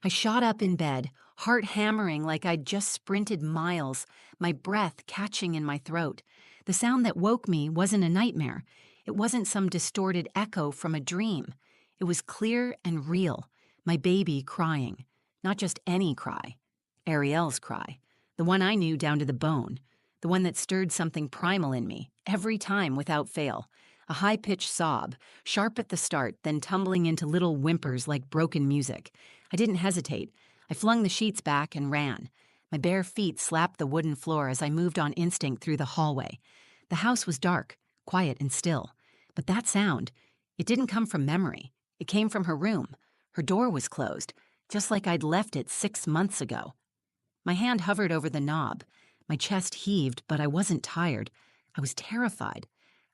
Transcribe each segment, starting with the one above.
I shot up in bed, heart hammering like I'd just sprinted miles, my breath catching in my throat. The sound that woke me wasn't a nightmare. It wasn't some distorted echo from a dream. It was clear and real, my baby crying. Not just any cry. Ariel's cry. The one I knew down to the bone. The one that stirred something primal in me, every time without fail. A high-pitched sob, sharp at the start, then tumbling into little whimpers like broken music. I didn't hesitate. I flung the sheets back and ran. My bare feet slapped the wooden floor as I moved on instinct through the hallway. The house was dark, quiet and still. But that sound, it didn't come from memory. It came from her room. Her door was closed, just like I'd left it 6 months ago. My hand hovered over the knob. My chest heaved, but I wasn't tired. I was terrified.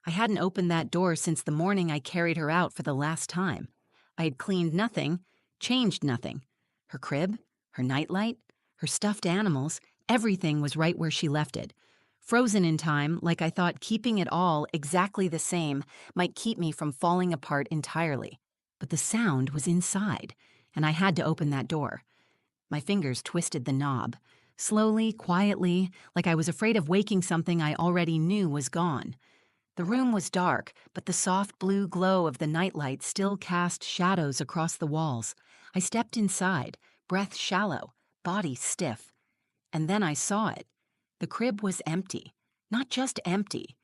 I hadn't opened that door since the morning I carried her out for the last time. I had cleaned nothing, changed nothing. Her crib, her nightlight, her stuffed animals, everything was right where she left it. Frozen in time, like I thought keeping it all exactly the same might keep me from falling apart entirely. But the sound was inside, and I had to open that door. My fingers twisted the knob, slowly, quietly, like I was afraid of waking something I already knew was gone. The room was dark, but the soft blue glow of the nightlight still cast shadows across the walls. I stepped inside, breath shallow, body stiff. And then I saw it. The crib was empty. Not just empty.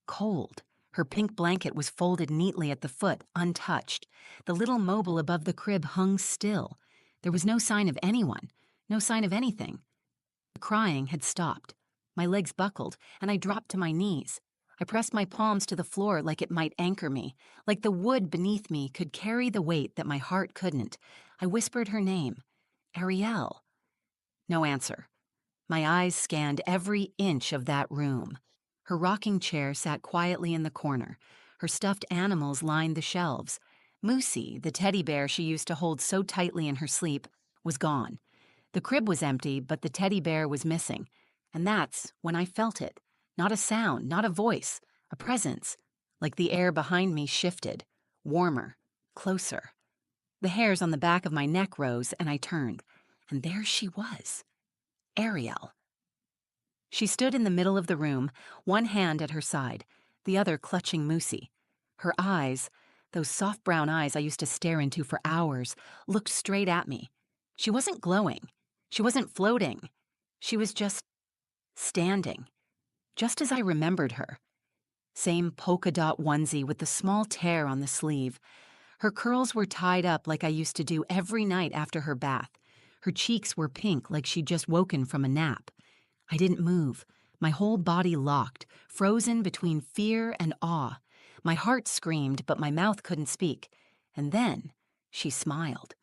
Cold. Her pink blanket was folded neatly at the foot, untouched. The little mobile above the crib hung still. There was no sign of anyone, no sign of anything. The crying had stopped. My legs buckled, and I dropped to my knees. I pressed my palms to the floor like it might anchor me, like the wood beneath me could carry the weight that my heart couldn't. I whispered her name. Ariel. No answer. My eyes scanned every inch of that room. Her rocking chair sat quietly in the corner. Her stuffed animals lined the shelves. Moosey, the teddy bear she used to hold so tightly in her sleep, was gone. The crib was empty, but the teddy bear was missing. And that's when I felt it. Not a sound, not a voice, a presence. Like the air behind me shifted. Warmer. Closer. The hairs on the back of my neck rose, and I turned. And there she was. Ariel. She stood in the middle of the room, one hand at her side, the other clutching Moosey. Her eyes, those soft brown eyes I used to stare into for hours, looked straight at me. She wasn't glowing. She wasn't floating. She was just standing, just as I remembered her. Same polka dot onesie with the small tear on the sleeve. Her curls were tied up like I used to do every night after her bath. Her cheeks were pink like she'd just woken from a nap. I didn't move, my whole body locked, frozen between fear and awe. My heart screamed, but my mouth couldn't speak. And then she smiled.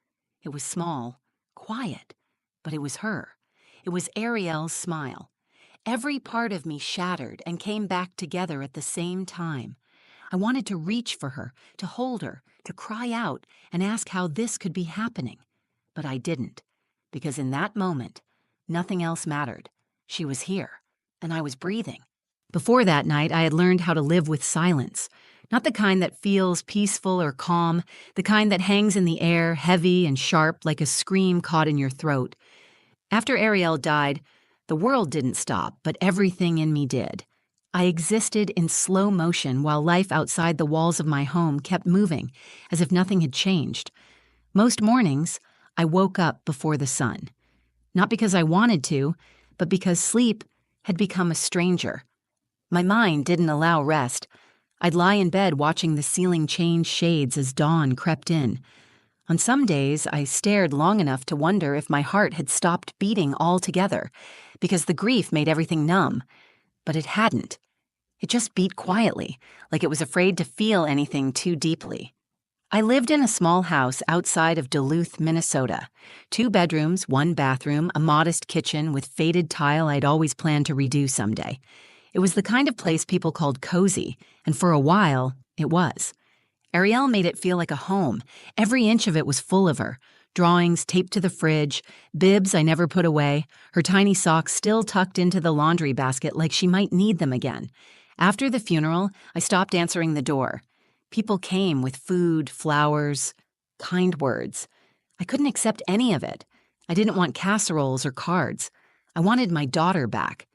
It was small, quiet, but it was her. It was Ariel's smile. Every part of me shattered and came back together at the same time. I wanted to reach for her, to hold her, to cry out and ask how this could be happening. But I didn't, because in that moment, nothing else mattered. She was here, and I was breathing. Before that night, I had learned how to live with silence. Not the kind that feels peaceful or calm, the kind that hangs in the air, heavy and sharp like a scream caught in your throat. After Ariel died, the world didn't stop, but everything in me did. I existed in slow motion while life outside the walls of my home kept moving, as if nothing had changed. Most mornings, I woke up before the sun. Not because I wanted to, but because sleep had become a stranger. My mind didn't allow rest. I'd lie in bed watching the ceiling change shades as dawn crept in. On some days, I stared long enough to wonder if my heart had stopped beating altogether, because the grief made everything numb. But it hadn't. It just beat quietly, like it was afraid to feel anything too deeply. I lived in a small house outside of Duluth, Minnesota. 2 bedrooms, 1 bathroom, a modest kitchen with faded tile I'd always planned to redo someday. It was the kind of place people called cozy, and for a while, it was. Ariel made it feel like a home. Every inch of it was full of her. Drawings taped to the fridge, bibs I never put away, her tiny socks still tucked into the laundry basket like she might need them again. After the funeral, I stopped answering the door. People came with food, flowers, kind words. I couldn't accept any of it. I didn't want casseroles or cards. I wanted my daughter back.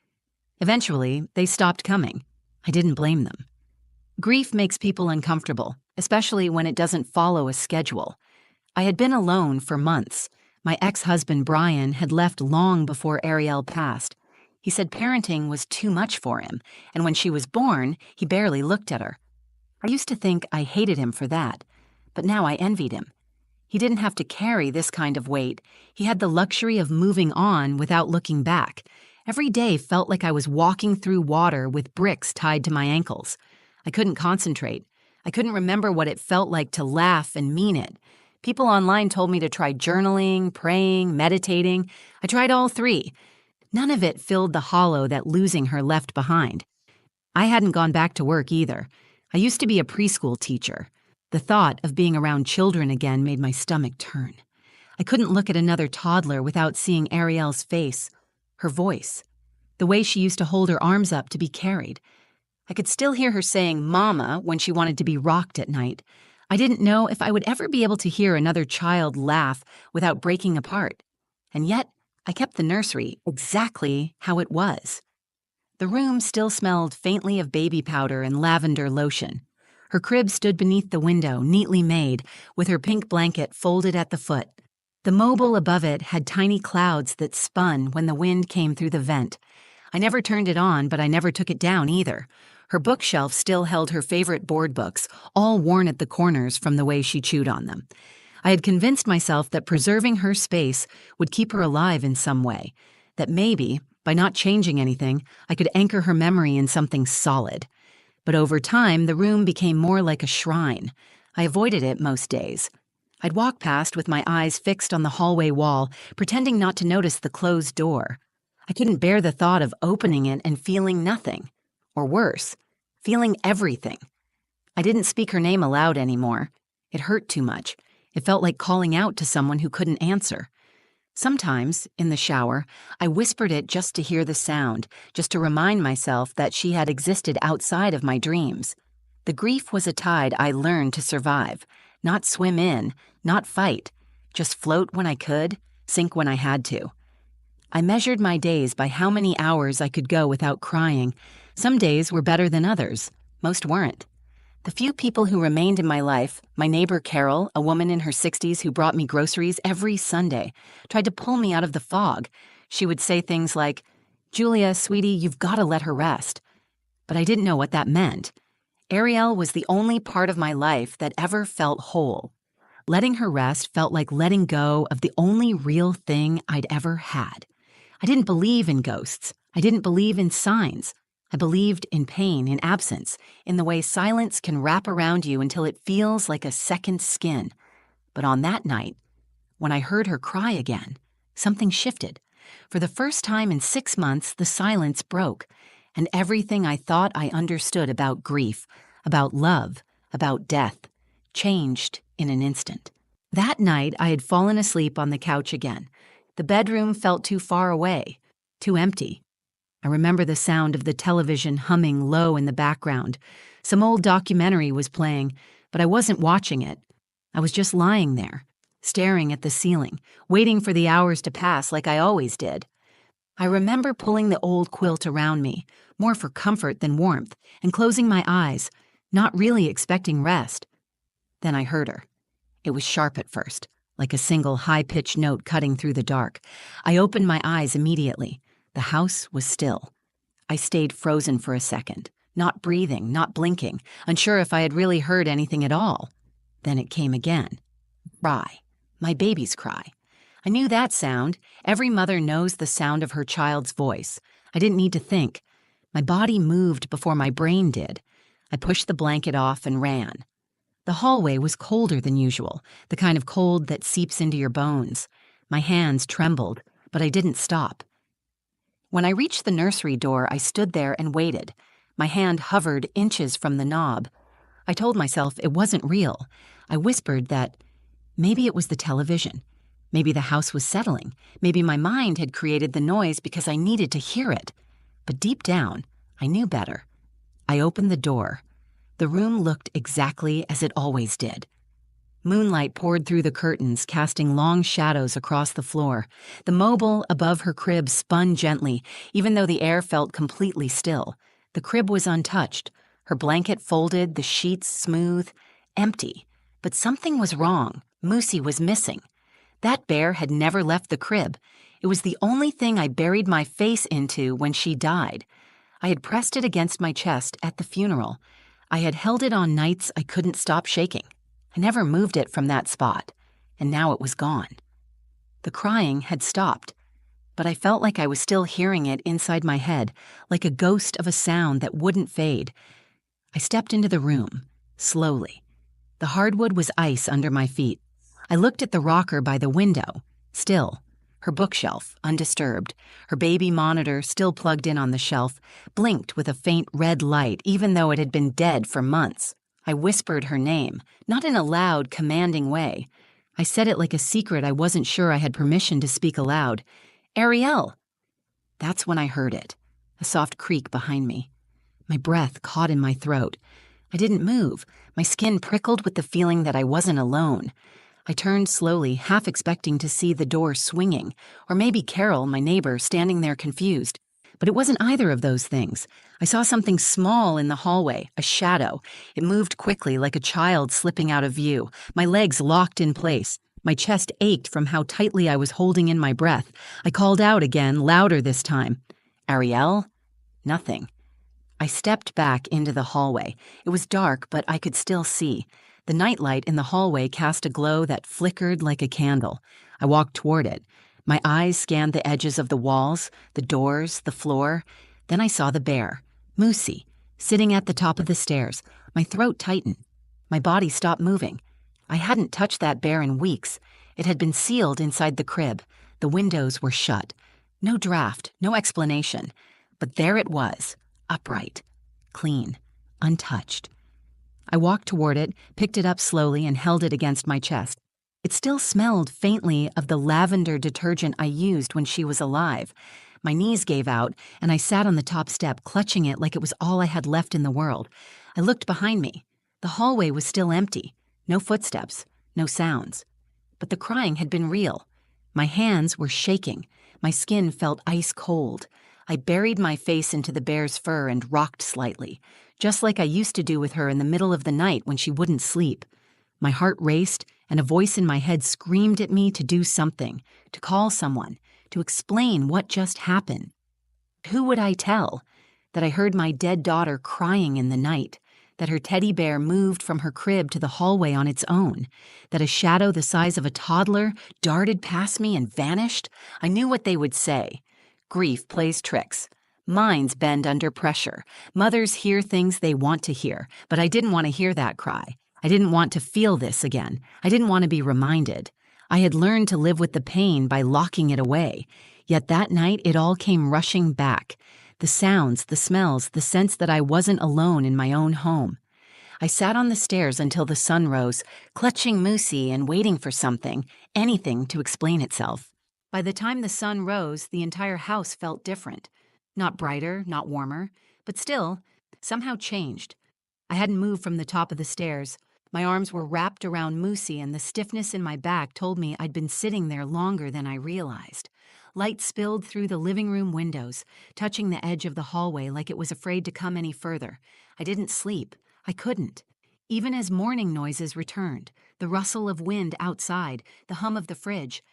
Eventually, they stopped coming. I didn't blame them. Grief makes people uncomfortable, especially when it doesn't follow a schedule. I had been alone for months. My ex-husband Brian had left long before Ariel passed. He said parenting was too much for him, and when she was born, he barely looked at her. I used to think I hated him for that, but now I envied him. He didn't have to carry this kind of weight. He had the luxury of moving on without looking back. Every day felt like I was walking through water with bricks tied to my ankles. I couldn't concentrate. I couldn't remember what it felt like to laugh and mean it. People online told me to try journaling, praying, meditating. I tried all three. None of it filled the hollow that losing her left behind. I hadn't gone back to work either. I used to be a preschool teacher. The thought of being around children again made my stomach turn. I couldn't look at another toddler without seeing Ariel's face, her voice, the way she used to hold her arms up to be carried. I could still hear her saying "Mama" when she wanted to be rocked at night. I didn't know if I would ever be able to hear another child laugh without breaking apart. And yet, I kept the nursery exactly how it was. The room still smelled faintly of baby powder and lavender lotion. Her crib stood beneath the window, neatly made, with her pink blanket folded at the foot. The mobile above it had tiny clouds that spun when the wind came through the vent. I never turned it on, but I never took it down either. Her bookshelf still held her favorite board books, all worn at the corners from the way she chewed on them. I had convinced myself that preserving her space would keep her alive in some way, that maybe, by not changing anything, I could anchor her memory in something solid. But over time, the room became more like a shrine. I avoided it most days. I'd walk past with my eyes fixed on the hallway wall, pretending not to notice the closed door. I couldn't bear the thought of opening it and feeling nothing. Or worse, feeling everything. I didn't speak her name aloud anymore. It hurt too much. It felt like calling out to someone who couldn't answer. Sometimes, in the shower, I whispered it just to hear the sound, just to remind myself that she had existed outside of my dreams. The grief was a tide I learned to survive, not swim in, not fight, just float when I could, sink when I had to. I measured my days by how many hours I could go without crying. Some days were better than others. Most weren't. The few people who remained in my life, my neighbor Carol, a woman in her 60s who brought me groceries every Sunday, tried to pull me out of the fog. She would say things like, "Julia, sweetie, you've got to let her rest." But I didn't know what that meant. Ariel was the only part of my life that ever felt whole. Letting her rest felt like letting go of the only real thing I'd ever had. I didn't believe in ghosts. I didn't believe in signs. I believed in pain, in absence, in the way silence can wrap around you until it feels like a second skin. But on that night, when I heard her cry again, something shifted. For the first time in 6 months, the silence broke, and everything I thought I understood about grief, about love, about death, changed in an instant. That night, I had fallen asleep on the couch again. The bedroom felt too far away, too empty. I remember the sound of the television humming low in the background. Some old documentary was playing, but I wasn't watching it. I was just lying there, staring at the ceiling, waiting for the hours to pass like I always did. I remember pulling the old quilt around me, more for comfort than warmth, and closing my eyes, not really expecting rest. Then I heard her. It was sharp at first, like a single high-pitched note cutting through the dark. I opened my eyes immediately. The house was still. I stayed frozen for a second, not breathing, not blinking, unsure if I had really heard anything at all. Then it came again. Cry. My baby's cry. I knew that sound. Every mother knows the sound of her child's voice. I didn't need to think. My body moved before my brain did. I pushed the blanket off and ran. The hallway was colder than usual, the kind of cold that seeps into your bones. My hands trembled, but I didn't stop. When I reached the nursery door, I stood there and waited. My hand hovered inches from the knob. I told myself it wasn't real. I whispered that maybe it was the television. Maybe the house was settling. Maybe my mind had created the noise because I needed to hear it. But deep down, I knew better. I opened the door. The room looked exactly as it always did. Moonlight poured through the curtains, casting long shadows across the floor. The mobile above her crib spun gently, even though the air felt completely still. The crib was untouched, her blanket folded, the sheets smooth, empty. But something was wrong. Moosey was missing. That bear had never left the crib. It was the only thing I buried my face into when she died. I had pressed it against my chest at the funeral. I had held it on nights I couldn't stop shaking. I never moved it from that spot, and now it was gone. The crying had stopped, but I felt like I was still hearing it inside my head, like a ghost of a sound that wouldn't fade. I stepped into the room, slowly. The hardwood was ice under my feet. I looked at the rocker by the window, still. Her bookshelf, undisturbed, her baby monitor still plugged in on the shelf, blinked with a faint red light even though it had been dead for months. I whispered her name, not in a loud, commanding way. I said it like a secret I wasn't sure I had permission to speak aloud. Ariel! That's when I heard it, a soft creak behind me. My breath caught in my throat. I didn't move. My skin prickled with the feeling that I wasn't alone. I turned slowly, half expecting to see the door swinging, or maybe Carol, my neighbor, standing there confused. But it wasn't either of those things. I saw something small in the hallway, a shadow. It moved quickly, like a child slipping out of view. My legs locked in place. My chest ached from how tightly I was holding in my breath. I called out again, louder this time. Ariel? Nothing. I stepped back into the hallway. It was dark, but I could still see. The nightlight in the hallway cast a glow that flickered like a candle. I walked toward it. My eyes scanned the edges of the walls, the doors, the floor. Then I saw the bear, Moosey, sitting at the top of the stairs. My throat tightened. My body stopped moving. I hadn't touched that bear in weeks. It had been sealed inside the crib. The windows were shut. No draft, no explanation. But there it was, upright, clean, untouched. I walked toward it, picked it up slowly, and held it against my chest. It still smelled faintly of the lavender detergent I used when she was alive. My knees gave out, and I sat on the top step, clutching it like it was all I had left in the world. I looked behind me. The hallway was still empty. No footsteps, no sounds. But the crying had been real. My hands were shaking. My skin felt ice cold. I buried my face into the bear's fur and rocked slightly, just like I used to do with her in the middle of the night when she wouldn't sleep. My heart raced, and a voice in my head screamed at me to do something, to call someone, to explain what just happened. Who would I tell? That I heard my dead daughter crying in the night, that her teddy bear moved from her crib to the hallway on its own, that a shadow the size of a toddler darted past me and vanished? I knew what they would say. Grief plays tricks. Minds bend under pressure. Mothers hear things they want to hear, but I didn't want to hear that cry. I didn't want to feel this again. I didn't want to be reminded. I had learned to live with the pain by locking it away. Yet that night it all came rushing back. The sounds, the smells, the sense that I wasn't alone in my own home. I sat on the stairs until the sun rose, clutching Moosey and waiting for something, anything to explain itself. By the time the sun rose, the entire house felt different. Not brighter, not warmer, but still, somehow changed. I hadn't moved from the top of the stairs. My arms were wrapped around Moosey, and the stiffness in my back told me I'd been sitting there longer than I realized. Light spilled through the living room windows, touching the edge of the hallway like it was afraid to come any further. I didn't sleep. I couldn't. Even as morning noises returned, the rustle of wind outside, the hum of the fridge,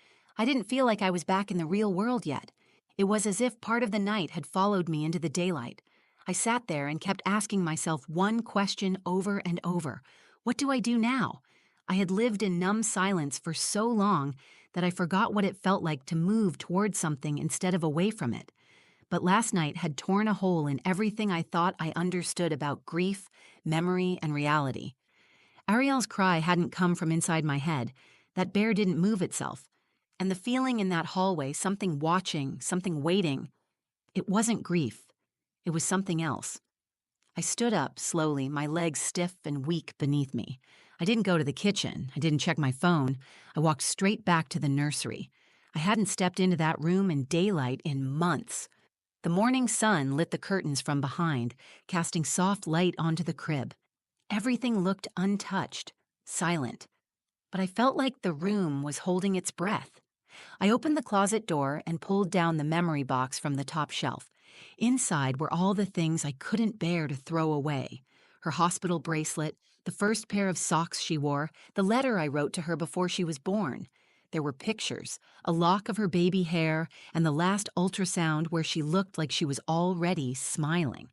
I didn't feel like I was back in the real world yet. It was as if part of the night had followed me into the daylight. I sat there and kept asking myself one question over and over. What do I do now? I had lived in numb silence for so long that I forgot what it felt like to move toward something instead of away from it. But last night had torn a hole in everything I thought I understood about grief, memory, and reality. Ariel's cry hadn't come from inside my head. That bear didn't move itself. And the feeling in that hallway, something watching, something waiting, it wasn't grief. It was something else. I stood up slowly, my legs stiff and weak beneath me. I didn't go to the kitchen. I didn't check my phone. I walked straight back to the nursery. I hadn't stepped into that room in daylight in months. The morning sun lit the curtains from behind, casting soft light onto the crib. Everything looked untouched, silent. but I felt like the room was holding its breath. I opened the closet door and pulled down the memory box from the top shelf. Inside were all the things I couldn't bear to throw away: her hospital bracelet, the first pair of socks she wore, the letter I wrote to her before she was born. There were pictures, a lock of her baby hair, and the last ultrasound where she looked like she was already smiling.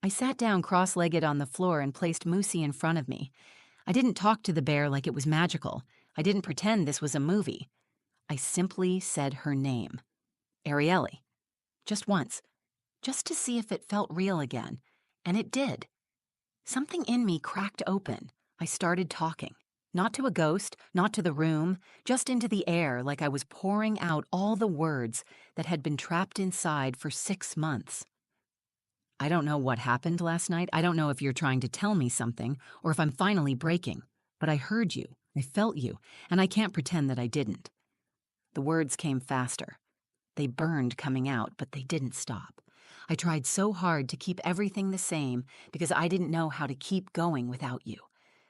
I sat down cross-legged on the floor and placed Moosey in front of me. I didn't talk to the bear like it was magical. I didn't pretend this was a movie. I simply said her name, Arielle, just once, just to see if it felt real again, and it did. Something in me cracked open. I started talking. Not to a ghost, not to the room, just into the air, like I was pouring out all the words that had been trapped inside for 6 months. I don't know what happened last night. I don't know if you're trying to tell me something or if I'm finally breaking, but I heard you, I felt you, and I can't pretend that I didn't. The words came faster. They burned coming out, but they didn't stop. I tried so hard to keep everything the same because I didn't know how to keep going without you.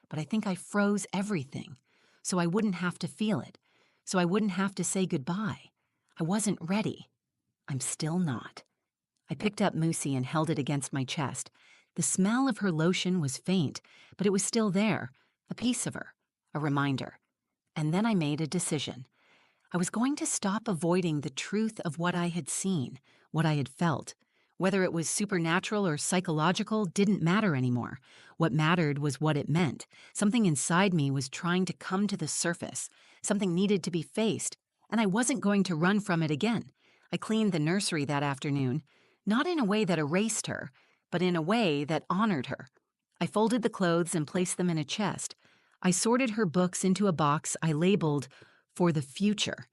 But I think I froze everything, so I wouldn't have to feel it, so I wouldn't have to say goodbye. I wasn't ready. I'm still not. I picked up Moosey and held it against my chest. The smell of her lotion was faint, but it was still there, a piece of her, a reminder. And then I made a decision. I was going to stop avoiding the truth of what I had seen, what I had felt. Whether it was supernatural or psychological didn't matter anymore. What mattered was what it meant. Something inside me was trying to come to the surface. Something needed to be faced, and I wasn't going to run from it again. I cleaned the nursery that afternoon, not in a way that erased her, but in a way that honored her. I folded the clothes and placed them in a chest. I sorted her books into a box I labeled "For the Future."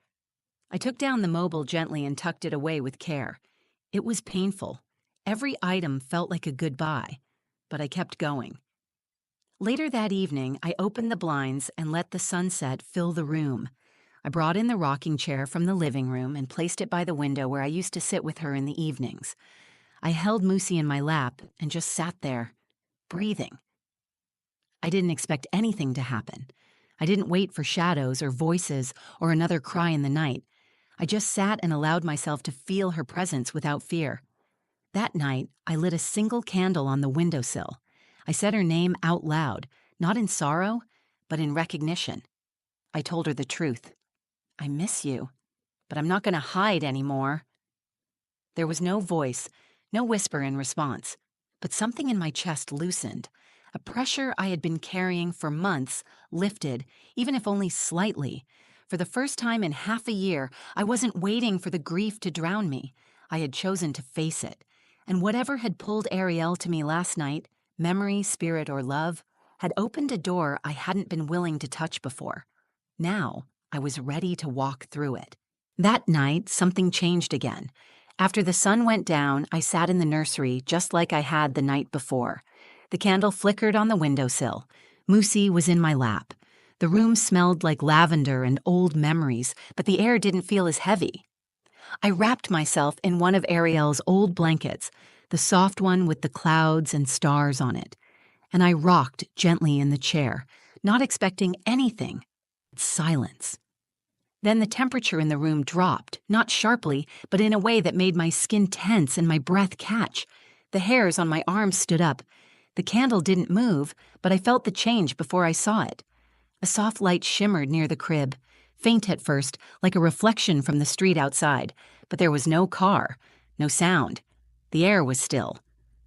I took down the mobile gently and tucked it away with care. It was painful. Every item felt like a goodbye, but I kept going. Later that evening, I opened the blinds and let the sunset fill the room. I brought in the rocking chair from the living room and placed it by the window where I used to sit with her in the evenings. I held Moosey in my lap and just sat there, breathing. I didn't expect anything to happen. I didn't wait for shadows or voices or another cry in the night. I just sat and allowed myself to feel her presence without fear. That night, I lit a single candle on the windowsill. I said her name out loud, not in sorrow, but in recognition. I told her the truth. I miss you, but I'm not going to hide anymore. There was no voice, no whisper in response, but something in my chest loosened. A pressure I had been carrying for months lifted, even if only slightly. For the first time in half a year, I wasn't waiting for the grief to drown me. I had chosen to face it. And whatever had pulled Arielle to me last night, memory, spirit, or love, had opened a door I hadn't been willing to touch before. Now, I was ready to walk through it. That night, something changed again. After the sun went down, I sat in the nursery just like I had the night before. The candle flickered on the windowsill. Moosey was in my lap. The room smelled like lavender and old memories, but the air didn't feel as heavy. I wrapped myself in one of Arielle's old blankets, the soft one with the clouds and stars on it, and I rocked gently in the chair, not expecting anything but silence. Then the temperature in the room dropped, not sharply, but in a way that made my skin tense and my breath catch. The hairs on my arms stood up. The candle didn't move, but I felt the change before I saw it. A soft light shimmered near the crib, faint at first, like a reflection from the street outside, but there was no car, no sound. The air was still.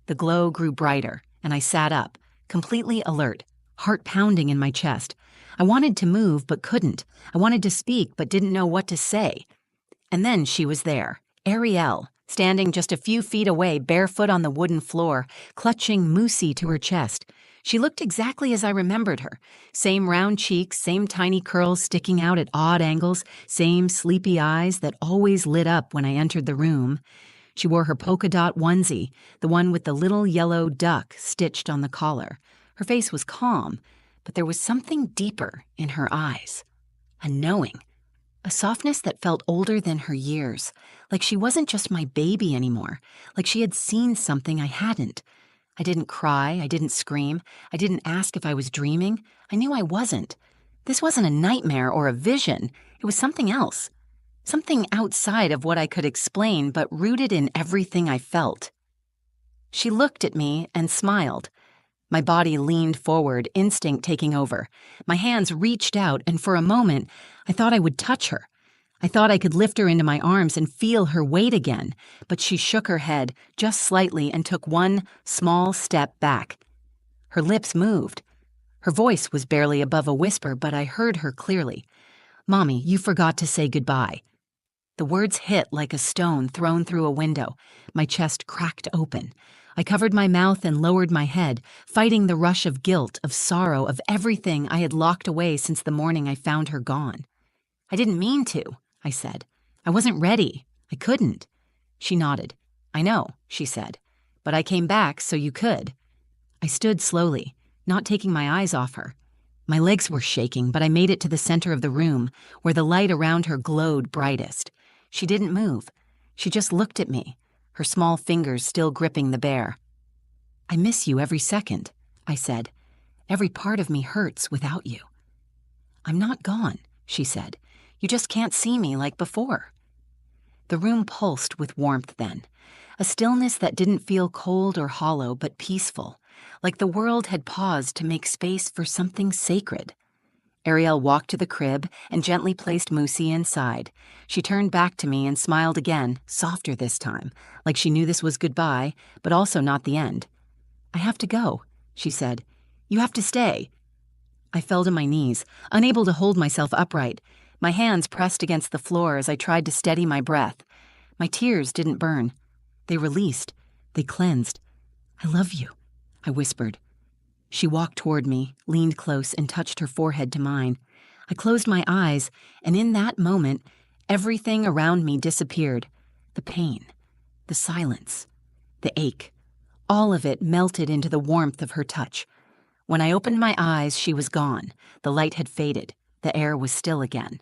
The glow grew brighter, and I sat up, completely alert, heart pounding in my chest. I wanted to move, but couldn't. I wanted to speak, but didn't know what to say. And then she was there, Arielle, standing just a few feet away, barefoot on the wooden floor, clutching Moosey to her chest. She looked exactly as I remembered her. Same round cheeks, same tiny curls sticking out at odd angles, same sleepy eyes that always lit up when I entered the room. She wore her polka dot onesie, the one with the little yellow duck stitched on the collar. Her face was calm, but there was something deeper in her eyes. A knowing. A softness that felt older than her years, like she wasn't just my baby anymore, like she had seen something I hadn't. I didn't cry, I didn't scream, I didn't ask if I was dreaming. I knew I wasn't. This wasn't a nightmare or a vision. It was something else. Something outside of what I could explain, but rooted in everything I felt. She looked at me and smiled. My body leaned forward, instinct taking over. My hands reached out, and for a moment, I thought I would touch her. I thought I could lift her into my arms and feel her weight again, but she shook her head just slightly and took one small step back. Her lips moved. Her voice was barely above a whisper, but I heard her clearly. "Mommy, you forgot to say goodbye." The words hit like a stone thrown through a window. My chest cracked open. I covered my mouth and lowered my head, fighting the rush of guilt, of sorrow, of everything I had locked away since the morning I found her gone. "I didn't mean to," I said. "I wasn't ready. I couldn't." She nodded. "I know," she said, "but I came back so you could." I stood slowly, not taking my eyes off her. My legs were shaking, but I made it to the center of the room, where the light around her glowed brightest. She didn't move. She just looked at me, her small fingers still gripping the bear. "I miss you every second," I said. "Every part of me hurts without you." "I'm not gone," she said. "You just can't see me like before." The room pulsed with warmth then, a stillness that didn't feel cold or hollow but peaceful, like the world had paused to make space for something sacred. Ariel walked to the crib and gently placed Moosey inside. She turned back to me and smiled again, softer this time, like she knew this was goodbye, but also not the end. "I have to go," she said. "You have to stay." I fell to my knees, unable to hold myself upright. My hands pressed against the floor as I tried to steady my breath. My tears didn't burn. They released. They cleansed. "I love you," I whispered. She walked toward me, leaned close, and touched her forehead to mine. I closed my eyes, and in that moment, everything around me disappeared. The pain, the silence, the ache. All of it melted into the warmth of her touch. When I opened my eyes, she was gone. The light had faded. The air was still again.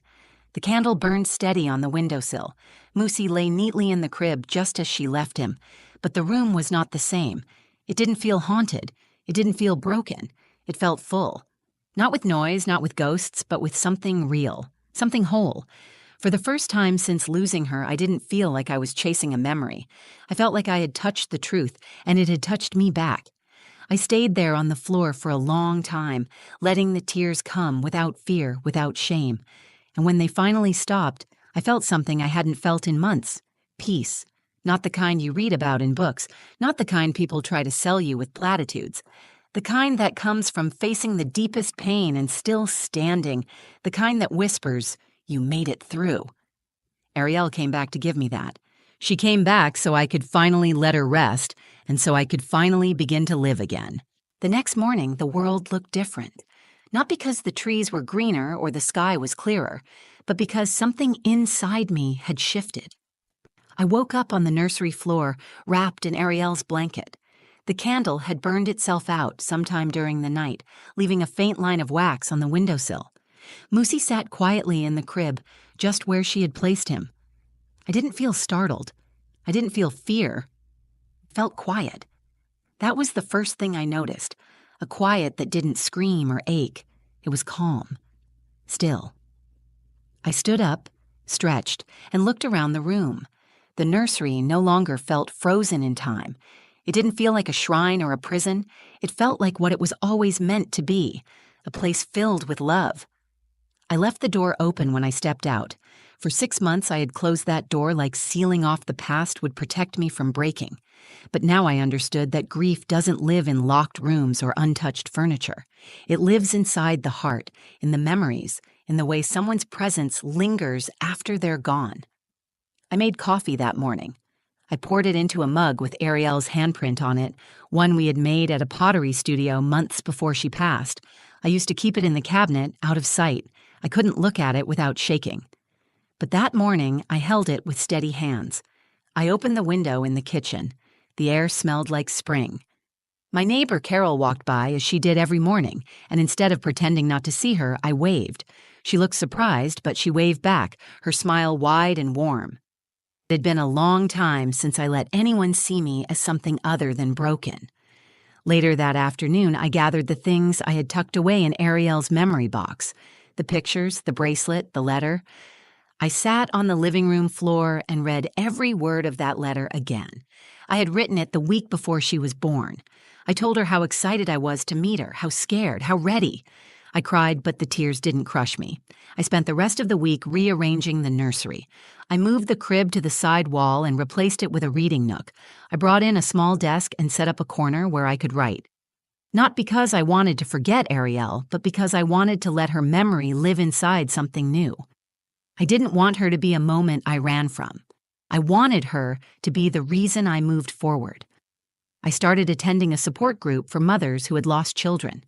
The candle burned steady on the windowsill. Moosey lay neatly in the crib just as she left him. But the room was not the same. It didn't feel haunted. It didn't feel broken. It felt full. Not with noise, not with ghosts, but with something real, something whole. For the first time since losing her, I didn't feel like I was chasing a memory. I felt like I had touched the truth, and it had touched me back. I stayed there on the floor for a long time, letting the tears come without fear, without shame. And when they finally stopped, I felt something I hadn't felt in months. Peace. Not the kind you read about in books, not the kind people try to sell you with platitudes. The kind that comes from facing the deepest pain and still standing. The kind that whispers, "You made it through." Ariel came back to give me that. She came back so I could finally let her rest, and so I could finally begin to live again. The next morning, the world looked different. Not because the trees were greener or the sky was clearer, but because something inside me had shifted. I woke up on the nursery floor, wrapped in Ariel's blanket. The candle had burned itself out sometime during the night, leaving a faint line of wax on the windowsill. Moosey sat quietly in the crib, just where she had placed him. I didn't feel startled. I didn't feel fear. I felt quiet. That was the first thing I noticed, a quiet that didn't scream or ache. It was calm, still. I stood up, stretched, and looked around the room. The nursery no longer felt frozen in time. It didn't feel like a shrine or a prison. It felt like what it was always meant to be, a place filled with love. I left the door open when I stepped out. For 6 months, I had closed that door like sealing off the past would protect me from breaking. But now I understood that grief doesn't live in locked rooms or untouched furniture. It lives inside the heart, in the memories, in the way someone's presence lingers after they're gone. I made coffee that morning. I poured it into a mug with Ariel's handprint on it, one we had made at a pottery studio months before she passed. I used to keep it in the cabinet, out of sight. I couldn't look at it without shaking. But that morning, I held it with steady hands. I opened the window in the kitchen. The air smelled like spring. My neighbor Carol walked by as she did every morning, and instead of pretending not to see her, I waved. She looked surprised, but she waved back, her smile wide and warm. It had been a long time since I let anyone see me as something other than broken. Later that afternoon, I gathered the things I had tucked away in Ariel's memory box. The pictures, the bracelet, the letter. I sat on the living room floor and read every word of that letter again. I had written it the week before she was born. I told her how excited I was to meet her, how scared, how ready. I cried, but the tears didn't crush me. I spent the rest of the week rearranging the nursery. I moved the crib to the side wall and replaced it with a reading nook. I brought in a small desk and set up a corner where I could write. Not because I wanted to forget Ariel, but because I wanted to let her memory live inside something new. I didn't want her to be a moment I ran from. I wanted her to be the reason I moved forward. I started attending a support group for mothers who had lost children.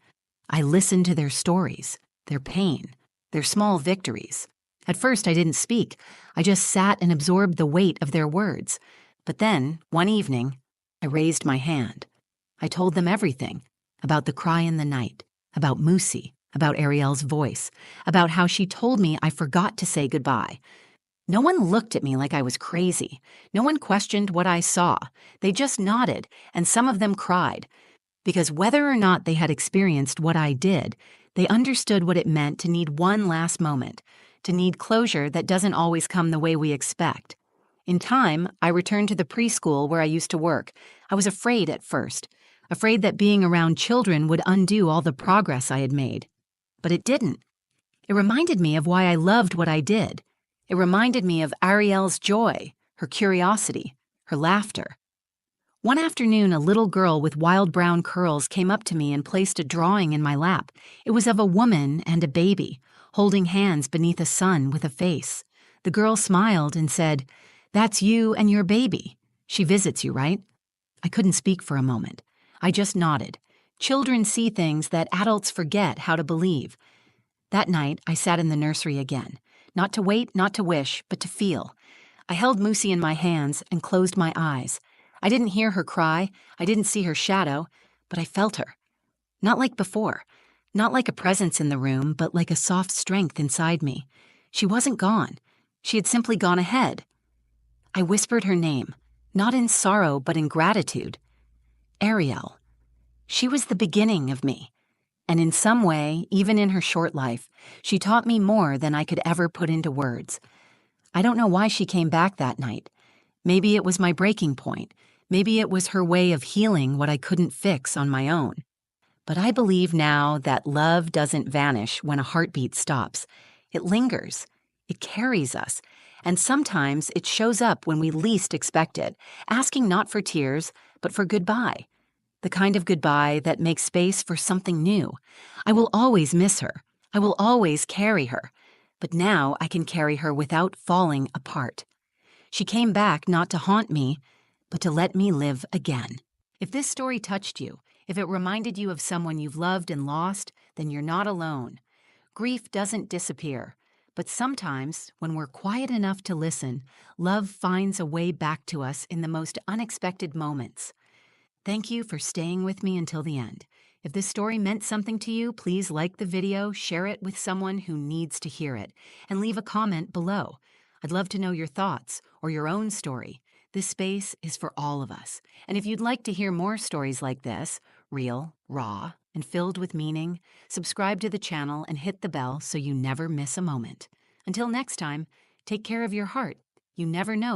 I listened to their stories, their pain, their small victories. At first, I didn't speak. I just sat and absorbed the weight of their words. But then, one evening, I raised my hand. I told them everything, about the cry in the night, about Moosey, about Ariel's voice, about how she told me I forgot to say goodbye. No one looked at me like I was crazy. No one questioned what I saw. They just nodded, and some of them cried. Because whether or not they had experienced what I did, they understood what it meant to need one last moment, to need closure that doesn't always come the way we expect. In time, I returned to the preschool where I used to work. I was afraid at first, afraid that being around children would undo all the progress I had made. But it didn't. It reminded me of why I loved what I did. It reminded me of Ariel's joy, her curiosity, her laughter. One afternoon, a little girl with wild brown curls came up to me and placed a drawing in my lap. It was of a woman and a baby, holding hands beneath a sun with a face. The girl smiled and said, "That's you and your baby. She visits you, right?" I couldn't speak for a moment. I just nodded. Children see things that adults forget how to believe. That night, I sat in the nursery again. Not to wait, not to wish, but to feel. I held Moosey in my hands and closed my eyes. I didn't hear her cry, I didn't see her shadow, but I felt her. Not like before. Not like a presence in the room, but like a soft strength inside me. She wasn't gone. She had simply gone ahead. I whispered her name, not in sorrow, but in gratitude. Ariel. She was the beginning of me. And in some way, even in her short life, she taught me more than I could ever put into words. I don't know why she came back that night. Maybe it was my breaking point. Maybe it was her way of healing what I couldn't fix on my own. But I believe now that love doesn't vanish when a heartbeat stops. It lingers. It carries us. And sometimes it shows up when we least expect it, asking not for tears, but for goodbye. The kind of goodbye that makes space for something new. I will always miss her. I will always carry her. But now I can carry her without falling apart. She came back not to haunt me, but to let me live again. If this story touched you, if it reminded you of someone you've loved and lost, then you're not alone. Grief doesn't disappear. But sometimes, when we're quiet enough to listen, love finds a way back to us in the most unexpected moments. Thank you for staying with me until the end. If this story meant something to you, please like the video, share it with someone who needs to hear it, and leave a comment below. I'd love to know your thoughts or your own story. This space is for all of us. And if you'd like to hear more stories like this, real, raw, and filled with meaning, subscribe to the channel and hit the bell so you never miss a moment. Until next time, take care of your heart. You never know